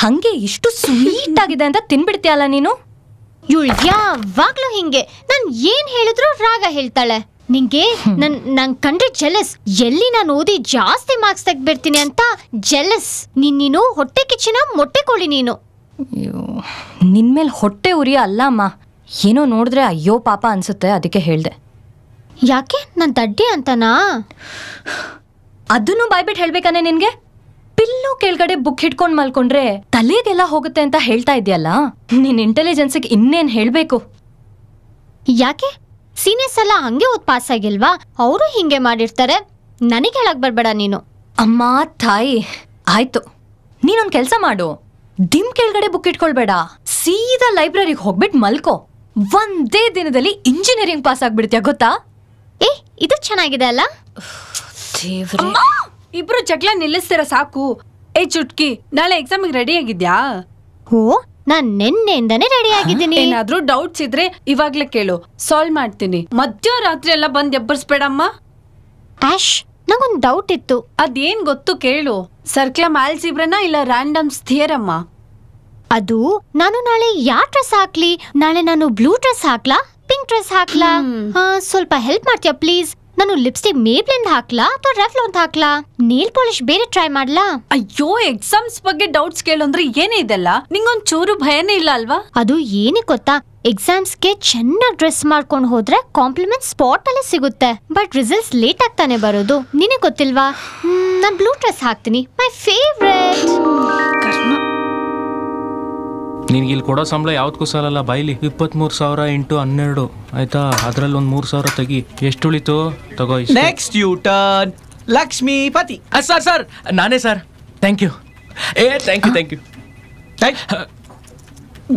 ಹಂಗೆ ಇಷ್ಟು ಸ್ವೀಟ್ ಆಗಿದೆ ಅಂತ ತಿನ್ಬಿಡ್ತೀಯಲ್ಲ ನೀನು. ಇವಳು ಯಾವಾಗ್ಲೂ ಹಿಂಗೆ ನಾನು ಏನ್ ಹೇಳಿದ್ರು ರಾಗ ಹೇಳ್ತಾಳೆ. ನಿಂಗೆ ನಂಗೆ ಕಂಡ್ರೆ ಜೆಲಸ್. ಎಲ್ಲಿ ನಾನು ಓದಿ ಜಾಸ್ತಿ ಮಾರ್ಕ್ಸ್ ತೆಗ್ಬಿಡ್ತೀನಿ ಅಂತ ಜೆಲಸ್. ನೀನು ಹೊಟ್ಟೆ ಕಿಚ್ಚಿನ ಮೊಟ್ಟೆ ಕೋಳಿ ನೀನು. ನಿನ್ಮೇಲೆ ಹೊಟ್ಟೆ ಉರಿಯ ಅಲ್ಲ ಅಮ್ಮ, ಏನೋ ನೋಡಿದ್ರೆ ಅಯ್ಯೋ ಪಾಪ ಅನ್ಸುತ್ತೆ, ಅದಕ್ಕೆ ಹೇಳ್ದೆ. ಯಾಕೆ ನಾನು ದಡ್ಡಿ ಅಂತನಾ? ಅದನ್ನು ಬಾಯ್ಬಿಟ್ಟು ಹೇಳ್ಬೇಕಾನೆ ನಿನ್ಗೆ? ಪಿಲ್ಲು ಕೆಳಗಡೆ ಬುಕ್ ಹಿಡ್ಕೊಂಡ್ ಮಲ್ಕೊಂಡ್ರೆ ತಲೆಗೆಲ್ಲ ಹೋಗುತ್ತೆ ಅಂತ ಹೇಳ್ತಾ ಇದೆಯಲ್ಲ, ನಿನ್ ಇಂಟೆಲಿಜೆನ್ಸ್ಗೆ ಇನ್ನೇನ್ ಹೇಳ್ಬೇಕು? ಯಾಕೆ ಸೀನಿಯರ್ಸ್ ಎಲ್ಲ ಹಂಗೆ ಓದ್ ಪಾಸ್ ಆಗಿಲ್ವಾ? ಅವರು ಹಿಂಗೆ ಮಾಡಿರ್ತಾರೆ, ನನಗೆ ಹೇಳಕ್ ಬರ್ಬೇಡ ನೀನು. ಅಮ್ಮ ತಾಯಿ, ಆಯ್ತು, ನೀನೊಂದ್ ಕೆಲ್ಸ ಮಾಡು, ದಿಮ್ ಕೆಳಗಡೆ ಬುಕ್ ಇಟ್ಕೊಳ್ಬೇಡ, ಸೀದಾ ಲೈಬ್ರರಿಗೆ ಹೋಗ್ಬಿಟ್ಟು ಮಲ್ಕೋ. ಒಂದೇ ದಿನದಲ್ಲಿ ಇಂಜಿನಿಯರಿಂಗ್ ಪಾಸ್ ಆಗ್ಬಿಡ್ತೀಯ ಗೊತ್ತಾ? ಇದು ಚೆನ್ನಾಗಿದೆ ಅಲ್ಲ? ಇಬ್ರು ಜಗಳ ನಿಲ್ಲಿಸ್ತೀರ ಸಾಕು. ಚುಟ್ಕಿ, ನಾಳೆ ಎಕ್ಸಾಮಿಗೆ ರೆಡಿ ಆಗಿದ್ಯಾ? ಓ, ನಾನ್ ನಿನ್ನೆಯಿಂದಾನೇ ರೆಡಿ ಆಗಿದ್ದೀನಿ. ಏನಾದ್ರೂ ಡೌಟ್ಸ್ ಇದ್ರೆ ಇವಾಗ್ಲೇ ಕೇಳು, ಸಾಲ್ವ್ ಮಾಡ್ತೀನಿ. ಮಧ್ಯರಾತ್ರಿ ಎಲ್ಲ ಬಂದ್ ಎಬ್ಬರಿಸ್ಬೇಡಮ್ಮ. ಆಶ್, ನಂಗೊಂದು ಡೌಟ್ ಇತ್ತು. ಅದೇನ್ ಗೊತ್ತು ಕೇಳು. ಸರ್ಕ್ಲಮ್ ಆಲ್ಜಿಬ್ರನ ಇಲ್ಲ ರ್ಯಾಂಡಮ್ಸ್ ಥಿಯರಮ್ಮ? ಅದು ನಾನು ನಾಳೆ ಯಾವ ಡ್ರೆಸ್ ಹಾಕ್ಲಿ? ನಾಳೆ ನಾನು ಬ್ಲೂ ಡ್ರೆಸ್ ಹಾಕ್ಲಾ, ಪಿಂಕ್ ಡ್ರೆಸ್ ಹಾಕ್ಲಾ? ಸ್ವಲ್ಪ ಹೆಲ್ಪ್ ಮಾಡ್ತೀಯಾ ಪ್ಲೀಸ್? ನಾನು ಲಿಪ್ಸ್ಟಿಕ್ ಮೇಬ್ಲಿಂದ ಹಾಕ್ಲಾ ಅಥವಾ ರೆಫ್ಲಾನ್ ಹಾಕ್ಲಾ? ನೇಲ್ ಪಾಲಿಶ್ ಬೇರೆ ಟ್ರೈ ಮಾಡ್ಲಾ? ಅಯ್ಯೋ, ಎಕ್ಸಾಮ್ಸ್ ಬಗ್ಗೆ ಡೌಟ್ಸ್ ಕೇಳು ಅಂದ್ರೆ ಏನೇ ಇದೆಲ್ಲ? ನಿಂಗೊಂದ್ ಚೂರು ಭಯನೇ ಇಲ್ಲ ಅಲ್ವಾ? ಅದು ಏನೇ ಗೊತ್ತಾ, ಎಕ್ಸಾಮ್ಸ್ಗೆ ಚೆನ್ನಾಗಿ ಡ್ರೆಸ್ ಮಾಡ್ಕೊಂಡು ಹೋದ್ರೆ ಕಾಂಪ್ಲಿಮೆಂಟ್ ಸ್ಪಾಟ್ ಅಲ್ಲೇ ಸಿಗುತ್ತೆ. ಬಟ್ ರಿಸಲ್ಟ್ಸ್ ಲೇಟ್ ಆಗ್ತಾನೆ ಬರೋದು, ನಿನಗೆ ಗೊತ್ತಿಲ್ವಾ? ನಾನು ಬ್ಲೂ ಡ್ರೆಸ್ ಹಾಕ್ತೀನಿ, ಮೈ ಫೇವ್ರೆಟ್. ನಿನ್ಗೆ ಇಲ್ಲಿ ಕೊಡೋ ಸಂಬಳ ಯಾವ್ದಕ್ಕೂ ಸಾಲಲ್ಲ ಬಾಯ್ಲಿ. 23,000 × 12 ಆಯ್ತಾ? ಅದ್ರಲ್ಲಿ ಒಂದು 3,000 ತೆಗಿ. ಎಷ್ಟು ಉಳಿತು ತಗೋ. Next you turn Lakshmipati. Sir ನಾನೇ sir. Thank you. Thank you.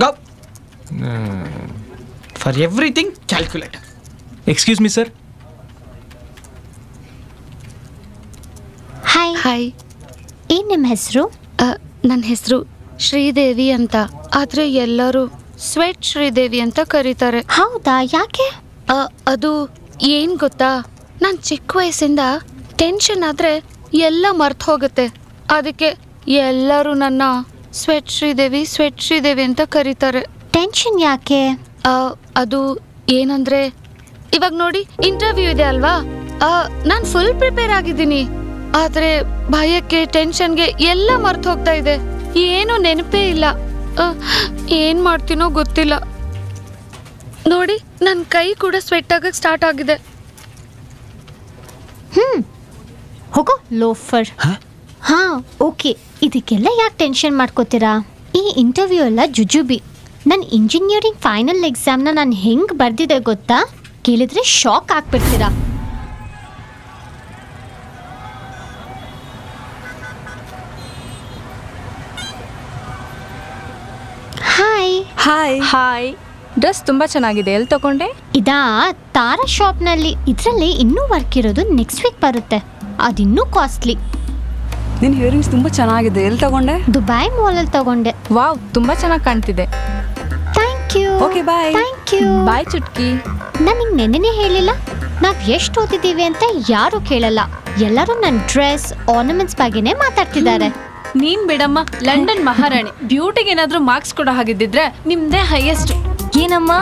Go for everything calculate. Excuse me sir. Hi. ಏನ್ ನಿಮ್ಮ ಹೆಸರು? ನನ್ನ ಹೆಸರು ಶ್ರೀದೇವಿ ಅಂತ, ಆದ್ರೆ ಎಲ್ಲರೂ ಸ್ವೆಟ್ ಶ್ರೀದೇವಿ ಅಂತ ಕರೀತಾರೆ. ಹೌದಾ? ಯಾಕೆ? ಅದು ಏನ್ ಗೊತ್ತಾ, ನಾನು ಚಿಕ್ಕ ವಯಸ್ಸಿಂದ ಟೆನ್ಷನ್ ಆದ್ರೆ ಎಲ್ಲ ಮರ್ತು ಹೋಗುತ್ತೆ, ಅದಕ್ಕೆ ಎಲ್ಲರೂ ನನ್ನ ಸ್ವೆಟ್ ಶ್ರೀದೇವಿ ಅಂತ ಕರೀತಾರೆ. ಟೆನ್ಷನ್ ಯಾಕೆ? ಅದು ಏನಂದ್ರೆ, ಇವಾಗ ನೋಡಿ ಇಂಟರ್ವ್ಯೂ ಇದೆ ಅಲ್ವಾ, ನಾನು ಫುಲ್ ಪ್ರಿಪೇರ್ ಆಗಿದ್ದೀನಿ, ಆದ್ರೆ ಭಯಕ್ಕೆ ಟೆನ್ಷನ್ಗೆ ಎಲ್ಲ ಮರ್ತು ಹೋಗ್ತಾ ಇದೆ, ಏನು ನೆನಪೇ ಇಲ್ಲ, ಏನ್ ಮಾಡ್ತೀನೋ ಗೊತ್ತಿಲ್ಲ. ನೋಡಿ, ನನ್ನ ಕೈ ಕೂಡ ಸ್ವೆಟ್ ಆಗಕ್ಕೆ ಸ್ಟಾರ್ಟ್ ಆಗಿದೆ. ಹೋಗೋ ಲೋಫರ್. ಹಾ, ಓಕೆ. ಇದಕ್ಕೆಲ್ಲ ಯಾಕೆ ಟೆನ್ಷನ್ ಮಾಡ್ಕೋತೀರಾ? ಈ ಇಂಟರ್ವ್ಯೂ ಎಲ್ಲ ಜುಜುಬಿ. ನನ್ನ ಇಂಜಿನಿಯರಿಂಗ್ ಫೈನಲ್ ಎಕ್ಸಾಮ್ನ ನಾನು ಹೆಂಗೆ ಬರ್ದಿದೆ ಗೊತ್ತಾ? ಕೇಳಿದ್ರೆ ಶಾಕ್ ಆಗ್ಬಿಡ್ತೀರಾ. ಹಾಯ್. ಡ್ರೆಸ್ ತುಂಬಾ ಚೆನ್ನಾಗಿದೆ, ಎಲ್ಲಿ ತಗೊಂಡೆ? ಇದಾ ತಾರಾ ಶಾಪ್ನಲ್ಲಿ. ಇದರಲ್ಲಿ ಇನ್ನೂ ವರ್ಕ್ ಇರೋದು, ನೆಕ್ಸ್ಟ್ ವೀಕ್ ಬರುತ್ತೆ, ಅದಿನ್ನೂ ಕಾಸ್ಟ್ಲಿ. ನಿನ್ನ ಇಯರಿಂಗ್ಸ್ ತುಂಬಾ ಚೆನ್ನಾಗಿದೆ, ಎಲ್ಲಿ ತಗೊಂಡೆ? ದುಬೈ ಮಾಲಲ್ಲಿ ತಗೊಂಡೆ. ವಾವ್, ತುಂಬಾ ಚೆನ್ನಾಗಿ ಕಾಣ್ತಿದೆ. Thank you. Okay, bye. Thank you. Bye Chutki. ನನಗೆ ನೆನ್ನೆನೇ ಹೇಳಿಲ್ಲ, ನಾವು ಎಷ್ಟು ಓದಿದ್ದೀವಿ ಅಂತ ಯಾರು ಕೇಳಲ್ಲ, ಎಲ್ಲರೂ ನನ್ನ ಡ್ರೆಸ್ ಆರ್ನಮೆಂಟ್ಸ್ ಬಗ್ಗೆನೇ ಮಾತಾಡ್ತಿದ್ದಾರೆ. ನೀನ್ ಬಿಡಮ್ಮ, ಲಂಡನ್ ಮಹಾರಾಣಿ, ಬ್ಯೂಟಿಗೆ ಏನಾದ್ರೂ ಮಾರ್ಕ್ಸ್ ಕೊಡೋ ಹಾಗಿದ್ದಿದ್ರೆ ನಿಮ್ದೇ ಹೈಯೆಸ್ಟ್. ಏನಮ್ಮ,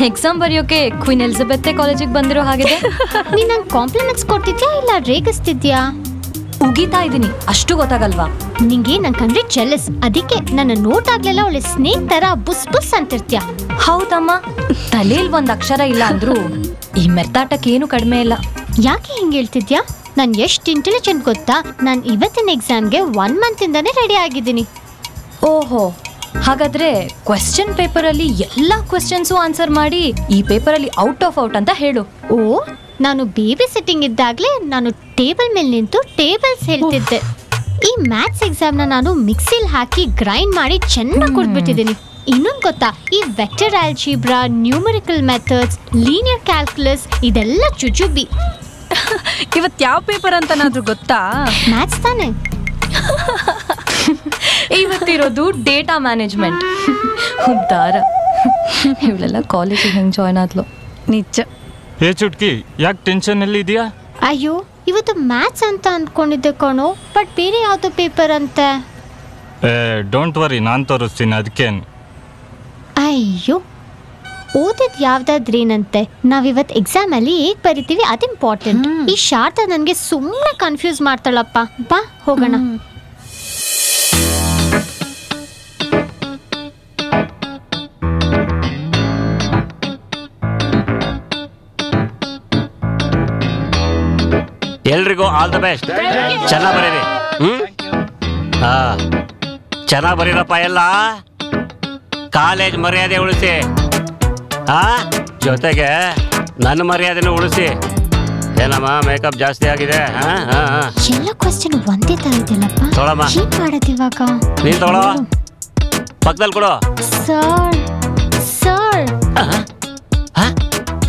ಎಕ್ಸಾಮ್ ಬರೆಯೋಕೆ ಕ್ವೀನ್ ಎಲಿಜಬೆತ್ ಕಾಲೇಜಿಗೆ ಬಂದಿರೋ ಹಾಗಿದೆ. ನೀನ್ ನಂಗೆ ಕಾಂಪ್ಲಿಮೆಂಟ್ಸ್ ಕೊಡ್ತಿದ್ಯಾ ಇಲ್ಲ ರೇಗಿಸ್ತಿದ್ಯಾ? ಉಗಿತಾ ಇದೀನಿ, ಅಷ್ಟು ಗೊತ್ತಾಗಲ್ವಾ? ನಿಂಗೆ ನನ್ ಕಂಡ್ರೆ ಜೆಲಸ್, ಅದಕ್ಕೆ ನನ್ನ ನೋಟ್ ಆಗ್ಲೆಲ್ಲ ಒಳ್ಳೆ ಸ್ನೇಕ್ ತರ ಬುಸ್ ಬುಸ್ ಅಂತಿರ್ತ್ಯಾ. ಹೌದಮ್ಮ, ತಲೆಯಲ್ಲಿ ಒಂದ್ ಅಕ್ಷರ ಇಲ್ಲ ಅಂದ್ರು ಈ ಮೆರ್ತಾಟಕ್ಕೆ ಏನು ಕಡಿಮೆ ಇಲ್ಲ. ಯಾಕೆ ಹಿಂಗೆ ಹೇಳ್ತಿದ್ಯಾ? ನಾನು ಎಷ್ಟು ಇಂಟೆಲಿಜೆಂಟ್ ಗೊತ್ತಾ? ನಾನು ಇವತ್ತಿನ ಎಕ್ಸಾಮ್ಗೆ 1 month ಇಂದಾನೇ ರೆಡಿ ಆಗಿದ್ದೀನಿ. ಓಹೋ, ಹಾಗಾದ್ರೆ ಕ್ವೆಶ್ಚನ್ ಪೇಪರಲ್ಲಿ ಎಲ್ಲ ಕ್ವೆಶ್ಚನ್ಸು ಆನ್ಸರ್ ಮಾಡಿ ಈ ಪೇಪರಲ್ಲಿ ಔಟ್ ಆಫ್ ಔಟ್ ಅಂತ ಹೇಳು. ಓ, ನಾನು ಬೇಬಿ ಸಿಟ್ಟಿಂಗ್ ಇದ್ದಾಗಲೇ ನಾನು ಟೇಬಲ್ ಮೇಲೆ ನಿಂತು ಟೇಬಲ್ಸ್ ಹೇಳ್ತಿದ್ದೆ. ಈ ಮ್ಯಾಥ್ಸ್ ಎಕ್ಸಾಮ್ನ ನಾನು ಮಿಕ್ಸಿಲ್ ಹಾಕಿ ಗ್ರೈಂಡ್ ಮಾಡಿ ಚೆನ್ನಾಗಿ ಕೊಟ್ಬಿಟ್ಟಿದ್ದೀನಿ. ಇನ್ನೊಂದು ಗೊತ್ತಾ, ಈ vector algebra, numerical methods, linear calculus ಇದೆಲ್ಲ ಜುಜುಬಿ. ಇವತ್ತು ಯಾವ ಪೇಪರ್ ಅಂತನಾದ್ರೂ ಗೊತ್ತಾ? ಮ್ಯಾಥ್ಸ್ ತಾನೆ. ಇವತ್ತಿರೋದು ಡೇಟಾ ಮ್ಯಾನೇಜ್ಮೆಂಟ್. ಉದ್ದಾರ, ಇವಳೆಲ್ಲ ಕಾಲೇಜಿಗೆ ಹೆಂಗೆ ಜಾಯ್ನ್ ಆದ್ಲು. ನಿಜ. ಏ ಚುಟ್ಕಿ, ಯಾಕೆ ಟೆನ್ಷನ್ ಅಲ್ಲಿ ಇದೆಯಾ? ಅಯ್ಯೋ, ಇವತ್ತು ಮ್ಯಾಥ್ಸ್ ಅಂತ ಅಂದ್ಕೊಂಡಿದ್ದೆ ಕಣೋ, ಬಟ್ ಬೇರೆ ಯಾವುದು ಪೇಪರ್ ಅಂತೆ. ಡೋಂಟ್ ವರಿ, ನಾನು ತೋರಿಸ್ತೀನಿ, ಅದಕ್ಕೇನು. ಅಯ್ಯೋ, ಓದಿದ್ ಯಾವ್ದಾದ್ರೇನಂತೆ ನಾವಿವತ್ ಎಕ್ಸಾಮ್ ಅಲ್ಲಿ ಹೇಗ್ ಬರಿತೀವಿ ಅದು ಇಂಪಾರ್ಟೆಂಟ್. ಈ ಶಾರದಾ ನನ್ಗೆ ಸುಮ್ಮನೆ ಕನ್ಫ್ಯೂಸ್ ಮಾಡ್ತಾಳಪ್ಪ. ಬಾ ಹೋಗೋಣ. ಎಲ್ರಿಗೂ ಆಲ್ ದ ಬೆಸ್ಟ್. ಚೆನ್ನಾಗಿ ಬರೀರಿ. ಚೆನ್ನಾಗಿ ಬರೀರಪ್ಪ ಎಲ್ಲ. ಕಾಲೇಜ್ ಮರ್ಯಾದೆ ಉಳಿಸಿ, ಜೊತೆಗೆ ನನ್ನ ಮರ್ಯಾದೆನೂ ಉಳಿಸಿ. ಏನಮ್ಮ ಮೇಕಪ್ ಜಾಸ್ತಿ ಆಗಿದೆ? ಎಲ್ಲ ಕ್ವೆಶ್ಚನ್ ಒಂದೇ ತರ ಇದೆಯಲ್ಲಪ್ಪ. ತೊಗೊಳಮ್ಮ. ಏನ್ ಮಾಡೋದು ಇವಾಗ? ನೀನ್ ತಗೊಳ್ಳೋ, ಪಕ್ಕದಲ್ಲಿ ಕೊಡು. ಸರ್ ಸರ್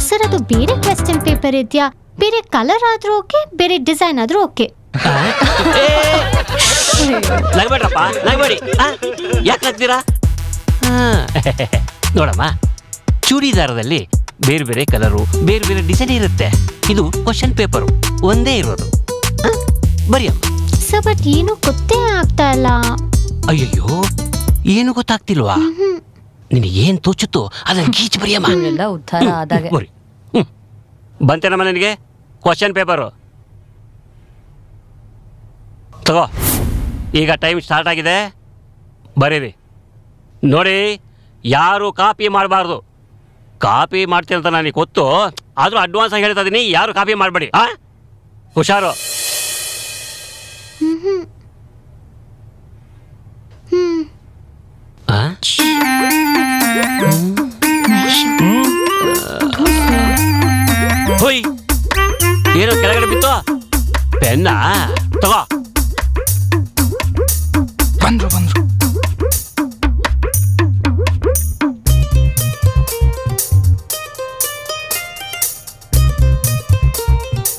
ಸರ್ ಅದು ಬೇರೆ ಕ್ವೆಶ್ಚನ್ ಪೇಪರ್ ಇದೆಯಾ? ಬೇರೆ ಕಲರ್ ಆದ್ರೂ ಓಕೆ, ಬೇರೆ ಡಿಸೈನ್ ಆದ್ರೂ ಓಕೆ. ನಗಬೇಡ್ರಪ್ಪ, ನಗಬೇಡಿ. ಯಾಕೆ ನಗ್ತೀರಾ? ನೋಡಮ್ಮ, ಚೂಡಿದಾರದಲ್ಲಿ ಬೇರೆ ಬೇರೆ ಕಲರು, ಬೇರೆ ಬೇರೆ ಡಿಸೈನ್ ಇರುತ್ತೆ. ಇದು ಕ್ವಶನ್ ಪೇಪರು ಒಂದೇ ಇರೋದು. ಬರಿಯಮ್ಮ. ಸರ್ ಬಟ್ ಏನು ಗೊತ್ತೇ ಆಗ್ತಾ ಇಲ್ಲ. ಅಯ್ಯಯ್ಯೋ, ಏನು ಗೊತ್ತಾಗ್ತಿಲ್ವಾ? ನಿನಗೆ ಏನ್ ತೋಚುತ್ತೋ ಅದನ್ನ ಗೀಚ್ ಬರಿಯಮ್ಮ. ಎಲ್ಲ ಉದ್ಧಾರ ಆದಾಗ ಬರಿ. ಬಂತೇನಮ್ಮ ನಿನಗೆ ಕ್ವಶನ್ ಪೇಪರು? ತಗೋ, ಈಗ ಟೈಮ್ ಸ್ಟಾರ್ಟ್ ಆಗಿದೆ, ಬರೀರಿ. ನೋಡಿ, ಯಾರು ಕಾಪಿ ಮಾಡಬಾರ್ದು. ಕಾಪಿ ಮಾಡ್ತೀನಿ ಅಂತ ನನಗೆ ಗೊತ್ತು, ಆದರೂ ಅಡ್ವಾನ್ಸ್ ಆಗಿ ಹೇಳ್ತಾ ಇದ್ದೀನಿ, ಯಾರು ಕಾಪಿ ಮಾಡಬೇಡಿ. ಹುಷಾರು. ಹೋಯ್, ಏನು ಕೆಳಗಡೆ ಬಿತ್ತು? ಪೆನ್ನ ತಗೋ. ಬಂದ್ರು ಬಂದ್ರು.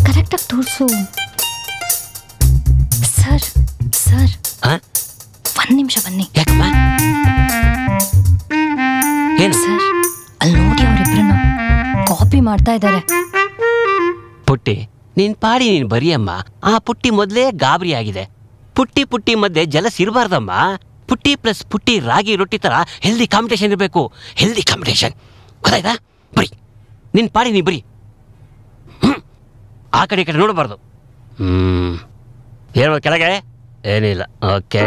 ಕರೆಕ್ಟಾಗಿ ತೋರಿಸು. ಸರ್ ಸರ್ ಒಂದ್ ನಿಮಿಷ ಬನ್ನಿ. ಯಾಕಮ್ಮ? ಏನು ಸರ್, ಅಲ್ಲಿ ನೋಡಿ ಅವರಿಬ್ರನ್ನ ಕಾಪಿ ಮಾಡ್ತಾ ಇದ್ದಾರೆ. ಪುಟ್ಟಿ, ನೀನ್ ಪಾಡಿ ನೀನ್ ಬರಿಯಮ್ಮ. ಆ ಪುಟ್ಟಿ ಮೊದಲೇ ಗಾಬರಿ ಆಗಿದೆ. ಪುಟ್ಟಿ ಪುಟ್ಟಿ ಮಧ್ಯೆ ಜಲಸ್ ಇರಬಾರ್ದಮ್ಮ. ಪುಟ್ಟಿ ಪ್ಲಸ್ ಪುಟ್ಟಿ ರಾಗಿ ರೊಟ್ಟಿ ತರ ಹೆಲ್ದಿ ಕಾಂಪಿಟೇಷನ್ ಇರಬೇಕು. ಹೆಲ್ದಿ ಕಾಂಪಿಟೇಷನ್, ಗೊತ್ತಾಯ್ತಾ? ಬರಿ, ನಿನ್ ಪಾಡಿ ನೀ ಬರಿ. ಆ ಕಡೆ ಈ ಕಡೆ ನೋಡಬಾರ್ದು. ಹೇಳ್ಬೋದು ಕೆಳಗೆ? ಏನಿಲ್ಲ. ಓಕೆ.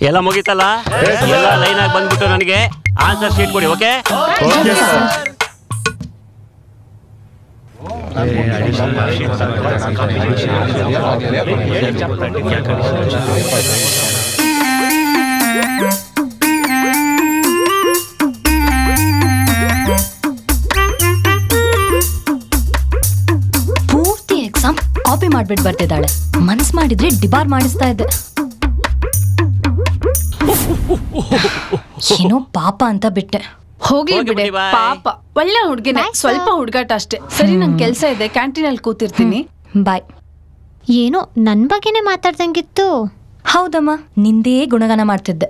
ಎಲ್ಲ ಮುಗೀತಲ್ಲ? ಎಲ್ಲ ಲೈನ್ ಆಗಿ ಬಂದ್ಬಿಟ್ಟು ನನಗೆ ಆನ್ಸರ್ ಶೀಟ್ ಕೊಡಿ. ಓಕೆ? ಪೂರ್ತಿ ಎಕ್ಸಾಮ್ ಕಾಪಿ ಮಾಡ್ಬಿಟ್ಟು ಬರ್ತಿದ್ದಾಳೆ. ಮನ್ಸ್ ಮಾಡಿದ್ರೆ ಡಿಬಾರ್ ಮಾಡಿಸ್ತಾ ಇದ್ದೆ. ಏನೋ ಪಾಪ ಅಂತ ಬಿಟ್ಟೆ. ಹೋಗ್ಲಿ ಬಿಡೆ, ಪಾಪ ಒಳ್ಳೆ ಹುಡ್ಗಿನೇ, ಸ್ವಲ್ಪ ಹುಡ್ಗಾಟ ಅಷ್ಟೇ. ಸರಿ, ನಂಗೆ ಕೆಲ್ಸ ಇದೆ, ಕ್ಯಾಂಟೀನ್ ಅಲ್ಲಿ ಕೂತಿರ್ತೀನಿ. ಬಾಯ್. ಏನೋ ನನ್ ಬಗ್ಗೆನೇ ಮಾತಾಡ್ದಂಗಿತ್ತು. ಹೌದಮ್ಮ, ನಿಂದೇ ಗುಣಗಾನ ಮಾಡ್ತಿದ್ದೆ.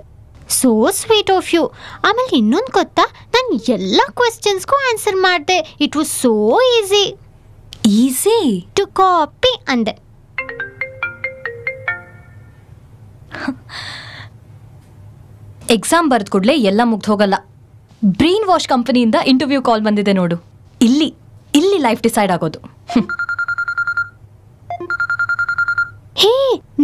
So sweet of you. ಆಮೇಲೆ ಇನ್ನೊಂದು ಗೊತ್ತಾ, ನಾನು ಎಲ್ಲ ಕ್ವೆಶ್ಚನ್ಸ್ಗೂ ಆನ್ಸರ್ ಮಾಡಿದೆ. It was so easy. Easy to copy ಅಂದೆ. ಎಕ್ಸಾಮ್ ಬರೆದ ಕೂಡಲೇ ಎಲ್ಲ ಮುಗ್ದು ಹೋಗಲ್ಲ. ಬ್ರೈನ್ ವಾಶ್ ಕಂಪನಿಯಿಂದ ಇಂಟರ್ವ್ಯೂ ಕಾಲ್ ಬಂದಿದೆ ನೋಡು. ಇಲ್ಲಿ ಲೈಫ್ ಡಿಸೈಡ್ ಆಗೋದು. ಹೇ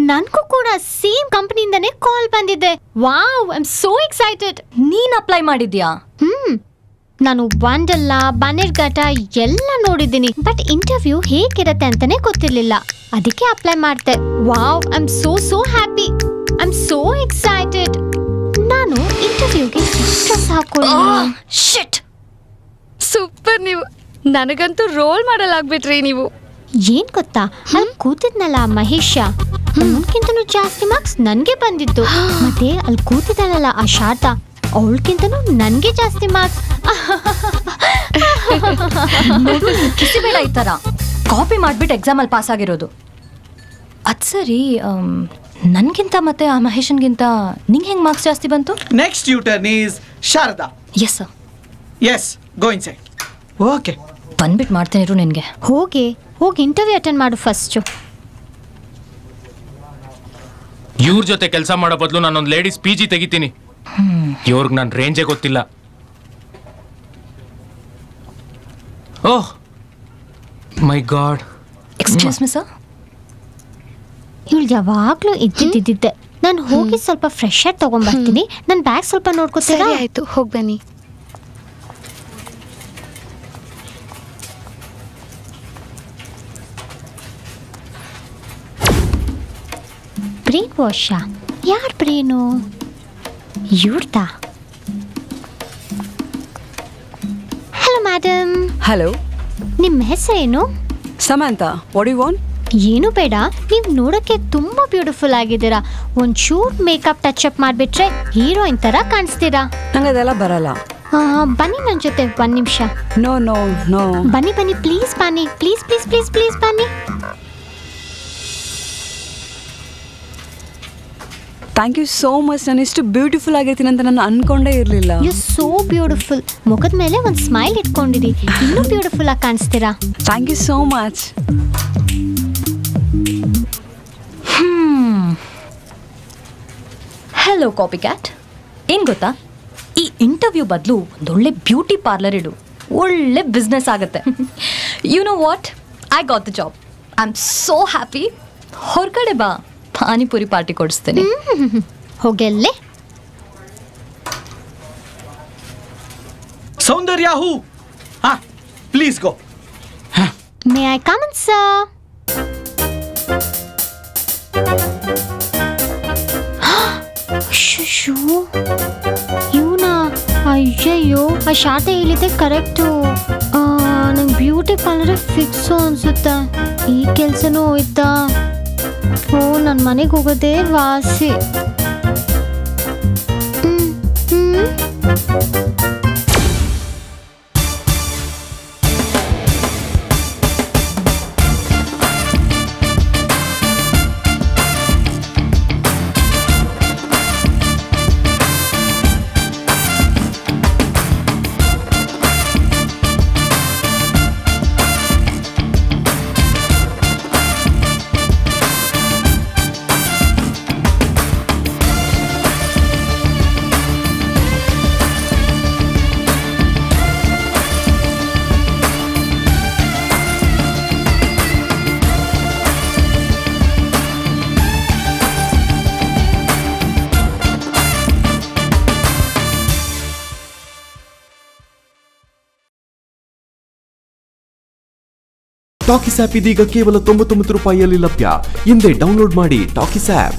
ನನ್ಗೂ ಕೂಡ ಸೇಮ್ ಕಂಪನಿಯಿಂದನೇ ಕಾಲ್ ಬಂದಿದೆ. Wow, I am so excited. ನೀನ್ ಅಪ್ಲೈ ಮಾಡಿದ್ಯಾ? ನಾನು ವಂಡರ್ಲಾ, ಬನ್ನೇರ್ಘಟ್ಟ ಎಲ್ಲ ನೋಡಿದ್ದೀನಿ, ಬಟ್ ಇಂಟರ್ವ್ಯೂ ಹೇಗಿರತ್ತೆ ಅಂತಾನೆ ಗೊತ್ತಿರ್ಲಿಲ್ಲ. ಅದಕ್ಕೆ ಅಪ್ಲೈ ಮಾಡ್ದೆ. Wow, I am so happy. I am so excited. ನಾನು ಇಂಟರ್ವ್ಯೂಗೆ ಡ್ರೆಸ್ ಹಾಕೊಳ್ಳಿ. ಶಿಟ್, ಸೂಪರ್. ನೀವು ನನಗಂತೂ ರೋಲ್ ಮಾಡಲ್ ಆಗ್ಬಿಟ್ರಿ ನೀವು. ಏನ್ ಗೊತ್ತಾ, ಅಲ್ಲಿ ಕೂತಿದ್ನಲ್ಲ ಮಹೇಶ, ಅವನ್ಕಿಂತನೂ ಜಾಸ್ತಿ ಮಾರ್ಕ್ಸ್ ನನ್ಗೆ ಬಂದಿತ್ತು. ಮತ್ತೆ ಅಲ್ಲಿ ಕೂತಿದ್ದಾನಲ್ಲ ಆ ಶಾರದಾ, ಅವಳಕ್ಕಿಂತನೂ ನನ್ಗೆ ಜಾಸ್ತಿ ಮಾರ್ಕ್ಸ್. ಕಿಸಿಬೇಡ ಈ ತರ ಕಾಪಿ ಮಾಡ್ಬಿಟ್ಟು ಎಕ್ಸಾಮ್ ಅಲ್ಲಿ ಪಾಸ್ ಆಗಿರೋದು. ಅದ್ ಸರಿ, ನನ್ಗಿಂತ ಮತ್ತೆ ಆ ಮಹೇಶನ್ಗಿಂತ ನಿಂಗೆ ಹೆಂಗ್ ಮಾರ್ಕ್ಸ್ ಜಾಸ್ತಿ ಬಂತು? Next you turn is Sharada. Yes sir. Yes, go inside. Okay, ಬಂದ್ಬಿಟ್ಟು ಮಾಡ್ತೇನೆ ಇರು. ನಿನ್ಗೆ ಹೋಗಿ ಇಂಟರ್ವ್ಯೂ ಅಟೆಂಡ್ ಮಾಡು ಫಸ್ಟ್. ಇವ್ರ ಜೊತೆ ಕೆಲಸ ಮಾಡೋ ಬದಲು ನಾನೊಂದು ಲೇಡೀಸ್ PG ತೆಗಿತೀನಿ. ಇವ್ರಿಗೆ ನನ್ನ ರೇಂಜೇ ಗೊತ್ತಿಲ್ಲ. ಓಹ್ ಮೈ ಗಾಡ್. Excuse me sir. ಇವಳು ಯಾವಾಗ್ಲೂ ಇದ್ದಿದ್ದೆ. ನಾನು ಹೋಗಿ ಸ್ವಲ್ಪ ಫ್ರೆಶ್ ಏರ್ ತಗೊಂಡ್ಬರ್ತೀನಿ. ನನ್ನ ಬ್ಯಾಗ್ ಸ್ವಲ್ಪ ನೋಡ್ಕೊತೀರಾ? ಆಯ್ತು, ಹೋಗಿ ಬನ್ನಿ. Brain wash? ಯಾರ್ ಬ್ರೇನು? ಇವ್ರದಾ? Hello madam. ಹಲೋ, ನಿಮ್ಮ ಹೆಸರೇನು? ಸಮಂತಾ. What you want? ಏನು ಬೇಡ, ನೀವು ನೋಡೋಕ್ಕೆ ತುಂಬಾ ಬ್ಯೂಟಿಫುಲ್ ಆಗಿದ್ದೀರಾ. ಒಂಚೂರು ಮೇಕಪ್ ಟಚ್ ಅಪ್ ಮಾಡಿಬಿಟ್ರೆ ಹೀರೋಯಿನ್ ತರ ಕಾಣಿಸ್ತೀರಾ. ನಂಗೆ ಅದೆಲ್ಲ ಬರಲ್ಲ. ಬನ್ನಿ ನನ್ನ ಜೊತೆ 1 ನಿಮಿಷ. No no no. ಬನ್ನಿ ಪ್ಲೀಸ್ ಬನ್ನಿ, ಪ್ಲೀಸ್ ಪ್ಲೀಸ್ ಪ್ಲೀಸ್ ಪ್ಲೀಸ್ ಬನ್ನಿ. Thank you so much. ನಾನು ಇಷ್ಟು ಬ್ಯೂಟಿಫುಲ್ ಆಗಿರ್ತೀನಿ ಅಂತ ನಾನು ಅನ್ಕೊಂಡೇ ಇರಲಿಲ್ಲ. You so beautiful. ಮುಖದ ಮೇಲೆ ಒಂದು ಸ್ಮೈಲ್ ಇಟ್ಕೊಂಡಿರಿ, ಇನ್ನೂ ಬ್ಯೂಟಿಫುಲ್ ಆಗಿ ಕಾಣಿಸ್ತೀರಾ. Thank you so much. Hello copy cat. ಏನು ಗೊತ್ತಾ, ಈ ಇಂಟರ್ವ್ಯೂ ಬದಲು ಒಂದೊಳ್ಳೆ ಬ್ಯೂಟಿ ಪಾರ್ಲರ್ ಇಡು, ಒಳ್ಳೆ ಬಿಸ್ನೆಸ್ ಆಗುತ್ತೆ. You know what, I got the job. I am so happy. ಹೊರಗಡೆ ಬಾ, ಪಾನಿಪುರಿ ಪಾರ್ಟಿ ಕೊಡಿಸ್ತೇನೆ. ಹೋಗೆಲ್ಲೇ. ಸೌಂದರ್ಯ ಹೂ. ಹಾ, please go. May I come in sir? ಇವನಾ? ಅಯ್ಯಯ್ಯೋ, ಆ ಶಾರದಾ ಹೇಳಿದ್ದೆ ಕರೆಕ್ಟು. ನಂಗೆ ಬ್ಯೂಟಿ ಪಾರ್ಲರ್ ಫಿಕ್ಸು ಅನ್ಸುತ್ತೆ. ಈ ಕೆಲಸನೂ ಹೋಯ್ತಾ? ಓ, ನನ್ನ ಮನೆಗೆ ಹೋಗೋದೇ ವಾಸಿ. ಟಾಕಿಸ್ ಆಪ್ ಇದೀಗ ಕೇವಲ 99 ರೂಪಾಯಿಯಲ್ಲಿ ಲಭ್ಯ. ಹಿಂದೆ ಡೌನ್ಲೋಡ್ ಮಾಡಿ ಟಾಕಿಸ್ ಆಪ್.